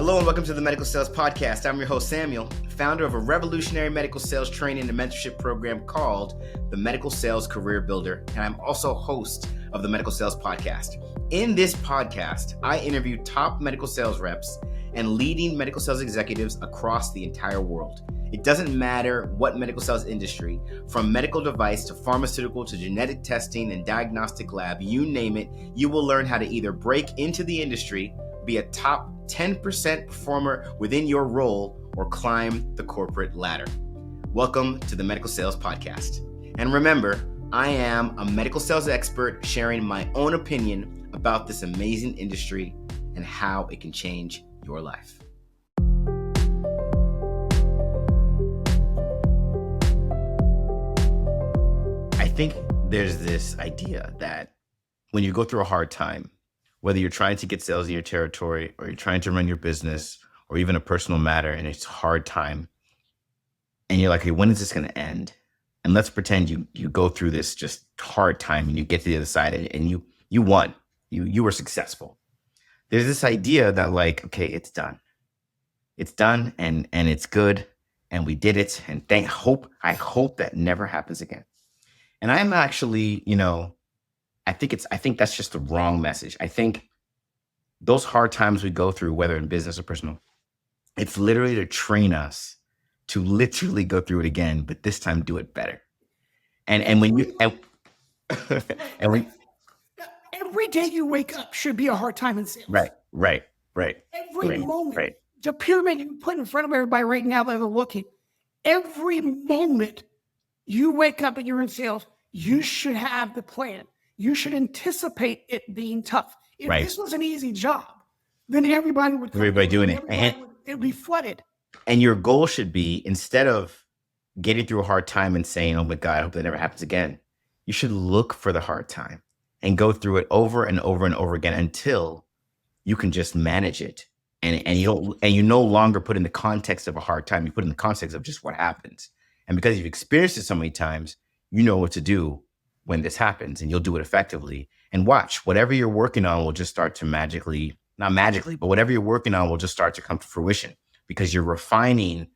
Hello and welcome to the Medical Sales Podcast. I'm your host, Samuel, founder of a revolutionary medical sales training and mentorship program called the Medical Sales Career Builder, and I'm also host of the Medical Sales Podcast. In this podcast, I interview top medical sales reps and leading medical sales executives across the entire world. It doesn't matter what medical sales industry, from medical device to pharmaceutical to genetic testing and diagnostic lab, you name it, you will learn how to either break into the industry, be a top 10% performer within your role, or climb the corporate ladder. Welcome to the Medical Sales Podcast. And remember, I am a medical sales expert sharing my own opinion about this amazing industry and how it can change your life. I think there's this idea that when you go through a hard time, whether you're trying to get sales in your territory or you're trying to run your business or even a personal matter and it's a hard time and you're like, hey, when is this going to end? And let's pretend you go through this just hard time and you get to the other side and you won. You were successful. There's this idea that like, okay, it's done. It's done and it's good and we did it and I hope that never happens again. And I'm actually, I think that's just the wrong message. I think those hard times we go through, whether in business or personal, it's literally to train us to literally go through it again, but this time do it better. And when you every day you wake up should be a hard time in sales. Right. Every moment, the pyramid you put in front of everybody right now that are looking, every moment you wake up and you're in sales, you should have the plan. You should anticipate it being tough. If this was an easy job, then everybody would doing it. It would be flooded. And your goal should be, instead of getting through a hard time and saying, oh my God, I hope that never happens again, you should look for the hard time and go through it over and over and over again until you can just manage it. And you no longer put in the context of a hard time, you put in the context of just what happens. And because you've experienced it so many times, you know what to do when this happens, and you'll do it effectively. And watch, whatever you're working on will just start to whatever you're working on will just start to come to fruition because you're refining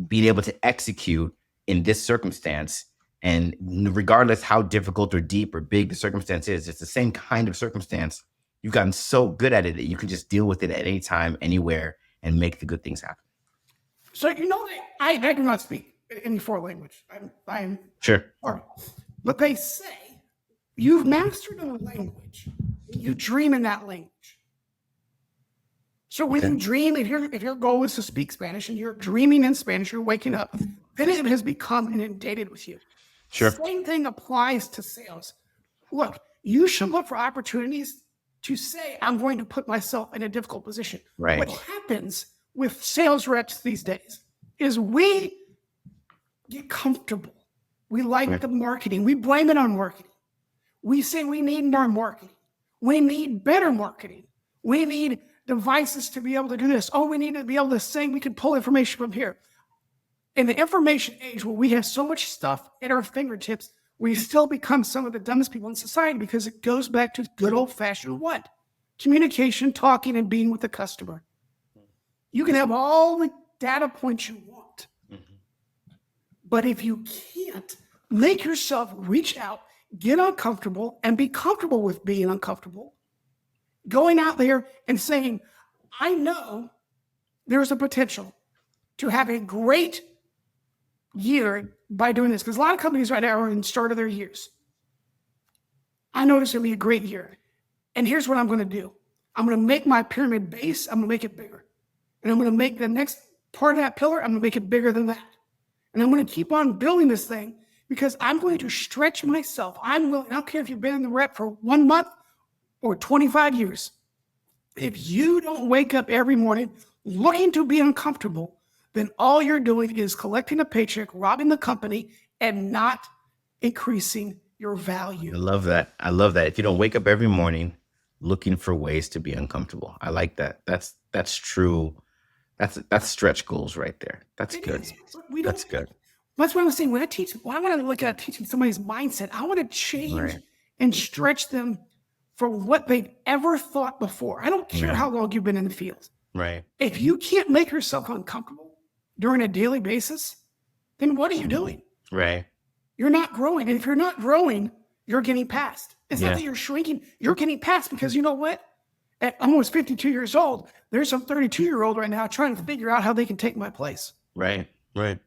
being able to execute in this circumstance. And regardless how difficult or deep or big the circumstance is, it's the same kind of circumstance. You've gotten so good at it that you can just deal with it at any time, anywhere, and make the good things happen. So, I do not speak any foreign language. I'm sure. But they say you've mastered a language. You dream in that language. So when you dream, if your goal is to speak Spanish and you're dreaming in Spanish, you're waking up, then it has become inundated with you. Sure. Same thing applies to sales. Look, you should look for opportunities to say, I'm going to put myself in a difficult position. Right. What happens with sales reps these days is we get comfortable. We like the marketing. We blame it on marketing. We say we need more marketing. We need better marketing. We need devices to be able to do this. Oh, we need to be able to say we can pull information from here. In the information age where we have so much stuff at our fingertips, we still become some of the dumbest people in society because it goes back to good old-fashioned what? Communication, talking, and being with the customer. You can have all the data points you want. But if you can't make yourself reach out, get uncomfortable, and be comfortable with being uncomfortable, going out there and saying, I know there's a potential to have a great year by doing this. Because a lot of companies right now are in the start of their years. I know it's going to be a great year. And here's what I'm going to do. I'm going to make my pyramid base, I'm going to make it bigger. And I'm going to make the next part of that pillar, I'm going to make it bigger than that. And I'm going to keep on building this thing because I'm going to stretch myself. I'm willing. I don't care if you've been in the rep for 1 month or 25 years. If you don't wake up every morning looking to be uncomfortable, then all you're doing is collecting a paycheck, robbing the company, and not increasing your value. I love that. If you don't wake up every morning looking for ways to be uncomfortable, I like that. That's true. That's stretch goals right there. That's good. That's good. That's what I'm saying. When I want to look at teaching somebody's mindset, I want to change and stretch them for what they've ever thought before. I don't care how long you've been in the field. Right. If you can't make yourself uncomfortable during a daily basis, then what are you doing? Right. You're not growing. And if you're not growing, you're getting past. It's not Yeah. that you're shrinking, you're getting past, because you know what? At almost 52 years old, there's some 32-year-old right now trying to figure out how they can take my place. Right. Right.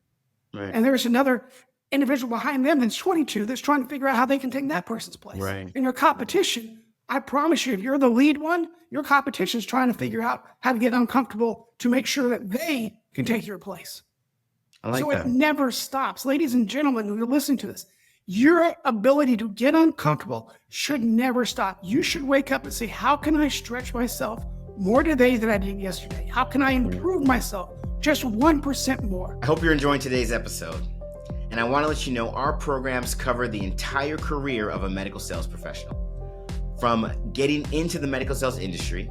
Right. And there's another individual behind them that's 22 that's trying to figure out how they can take that person's place. Right. In your competition, I promise you, if you're the lead one, your competition is trying to figure out how to get uncomfortable to make sure that they can take your place. I like So that. it never stops. Ladies and gentlemen who are listening to this, your ability to get uncomfortable should never stop. You should wake up and say, how can I stretch myself more today than I did yesterday? How can I improve myself just 1% more? I hope you're enjoying today's episode. And I want to let you know our programs cover the entire career of a medical sales professional. From getting into the medical sales industry,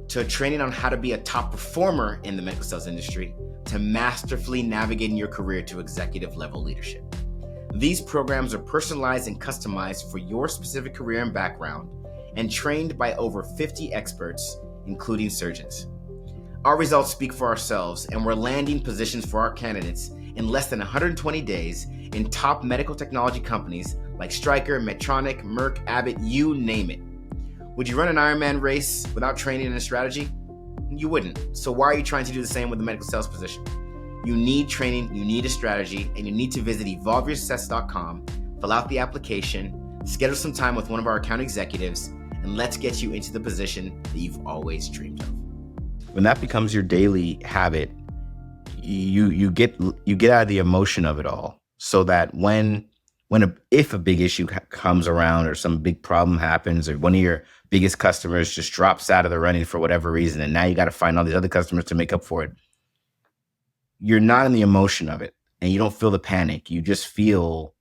to training on how to be a top performer in the medical sales industry, to masterfully navigating your career to executive level leadership. These programs are personalized and customized for your specific career and background, and trained by over 50 experts, including surgeons. Our results speak for ourselves, and we're landing positions for our candidates in less than 120 days in top medical technology companies like Stryker, Medtronic, Merck, Abbott, you name it. Would you run an Ironman race without training and a strategy? You wouldn't. So why are you trying to do the same with a medical sales position? You need training, you need a strategy, and you need to visit evolveyoursuccess.com, fill out the application, schedule some time with one of our account executives, and let's get you into the position that you've always dreamed of. When that becomes your daily habit, you get out of the emotion of it all, so that if a big issue comes around, or some big problem happens, or one of your biggest customers just drops out of the running for whatever reason, and now you got to find all these other customers to make up for it, you're not in the emotion of it, and you don't feel the panic. You just feel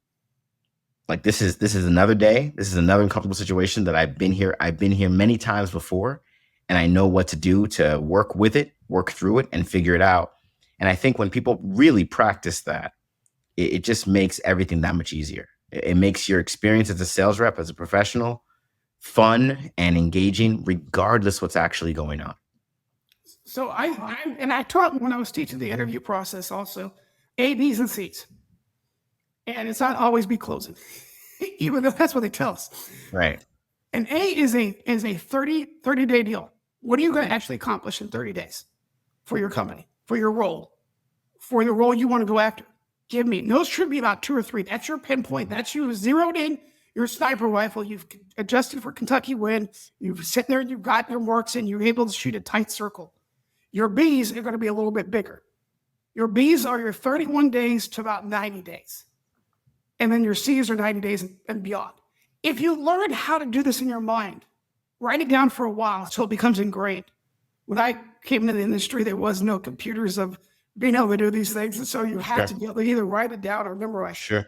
like this is another day. This is another uncomfortable situation that I've been here many times before, and I know what to do to work with it, work through it, and figure it out. And I think when people really practice that, it just makes everything that much easier. It makes your experience as a sales rep, as a professional, fun and engaging, regardless what's actually going on. So I taught when I was teaching the interview process also, A, B's, and C's. And it's not always be closing, even though that's what they tell us. Right. And A is a 30-day deal. What are you going to actually accomplish in 30 days for your company, for your role, for the role you want to go after? Give me. Those should be about 2 or 3. That's your pinpoint. That's you zeroed in your sniper rifle. You've adjusted for Kentucky wind. You've sitting there, you've got your marks in, you're able to shoot a tight circle. Your B's are going to be a little bit bigger. Your B's are your 31 days to about 90 days. And then your C's are 90 days and beyond. If you learn how to do this in your mind, write it down for a while so it becomes ingrained. When I came into the industry, there was no computers of being able to do these things. And so you had to be able to either write it down or memorize. Sure.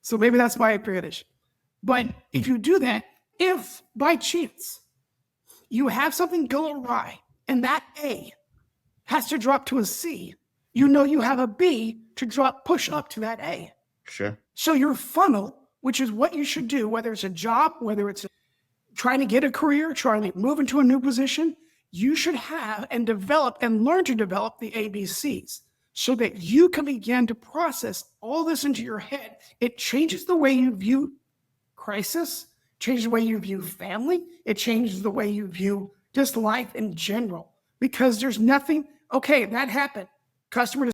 So maybe that's my advantage. But if you do that, if by chance you have something go awry and that A has to drop to a C, you know you have a B to push up to that A. Sure. So your funnel, which is what you should do, whether it's a job, whether it's trying to get a career, trying to move into a new position, you should have and develop and learn to develop the ABCs so that you can begin to process all this into your head. It changes the way you view crisis, changes the way you view family. It changes the way you view just life in general, because there's nothing, okay, that happened. Customer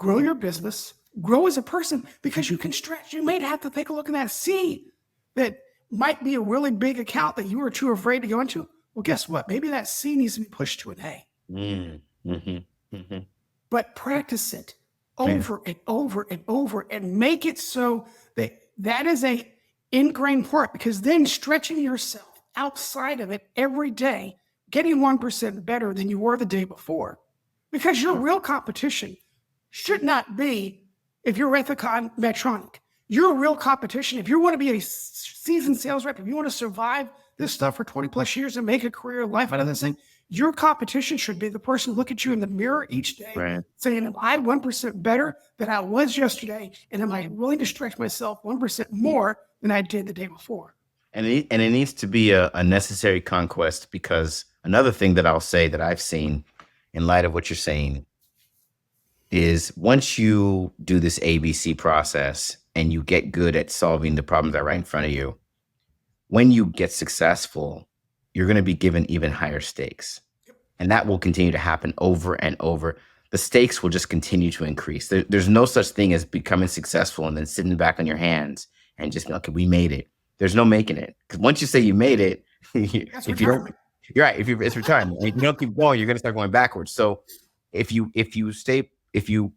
grow your business, grow as a person, because you can stretch. You may have to take a look at that C that might be a really big account that you were too afraid to go into. Well, guess what? Maybe that C needs to be pushed to an A. But practice it over and over and over and make it so that is a ingrained part, because then stretching yourself outside of it every day, getting 1% better than you were the day before, because your real competition should not be if you're Raytheon Medtronic, your real competition, if you want to be a seasoned sales rep, if you want to survive this stuff for 20 plus years and make a career life out of this thing, your competition should be the person look at you in the mirror each day saying, am I 1% better than I was yesterday? And am I willing to stretch myself 1% more than I did the day before? And it needs to be a necessary conquest, because another thing that I'll say that I've seen in light of what you're saying is once you do this ABC process and you get good at solving the problems that are right in front of you, when you get successful, you're going to be given even higher stakes. And that will continue to happen over and over. The stakes will just continue to increase. There's no such thing as becoming successful and then sitting back on your hands and just, okay, we made it. There's no making it. Because once you say you made it, if you don't, you're right. It's retirement. If you don't keep going, you're going to start going backwards. So if you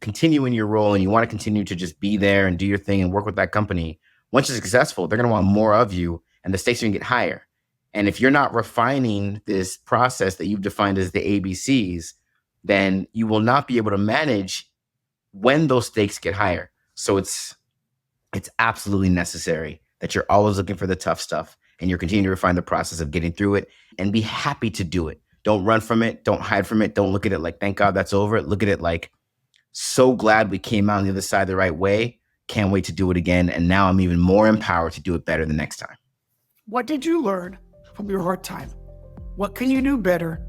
continue in your role and you want to continue to just be there and do your thing and work with that company, once you're successful, they're going to want more of you and the stakes are going to get higher. And if you're not refining this process that you've defined as the ABCs, then you will not be able to manage when those stakes get higher. So it's absolutely necessary that you're always looking for the tough stuff and you're continuing to refine the process of getting through it and be happy to do it. Don't run from it. Don't hide from it. Don't look at it like, thank God that's over. Look at it like, so glad we came out on the other side the right way. Can't wait to do it again. And now I'm even more empowered to do it better the next time. What did you learn from your hard time? What can you do better?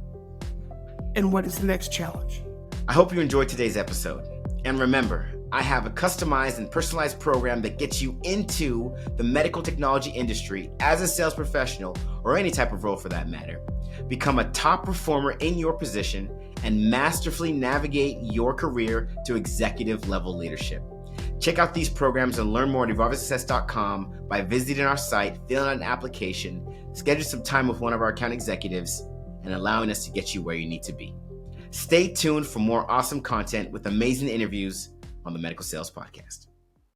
And what is the next challenge? I hope you enjoyed today's episode. And remember, I have a customized and personalized program that gets you into the medical technology industry as a sales professional, or any type of role for that matter. Become a top performer in your position and masterfully navigate your career to executive level leadership. Check out these programs and learn more at evolvesuccess.com by visiting our site, filling out an application, schedule some time with one of our account executives, and allowing us to get you where you need to be. Stay tuned for more awesome content with amazing interviews on the Medical Sales Podcast.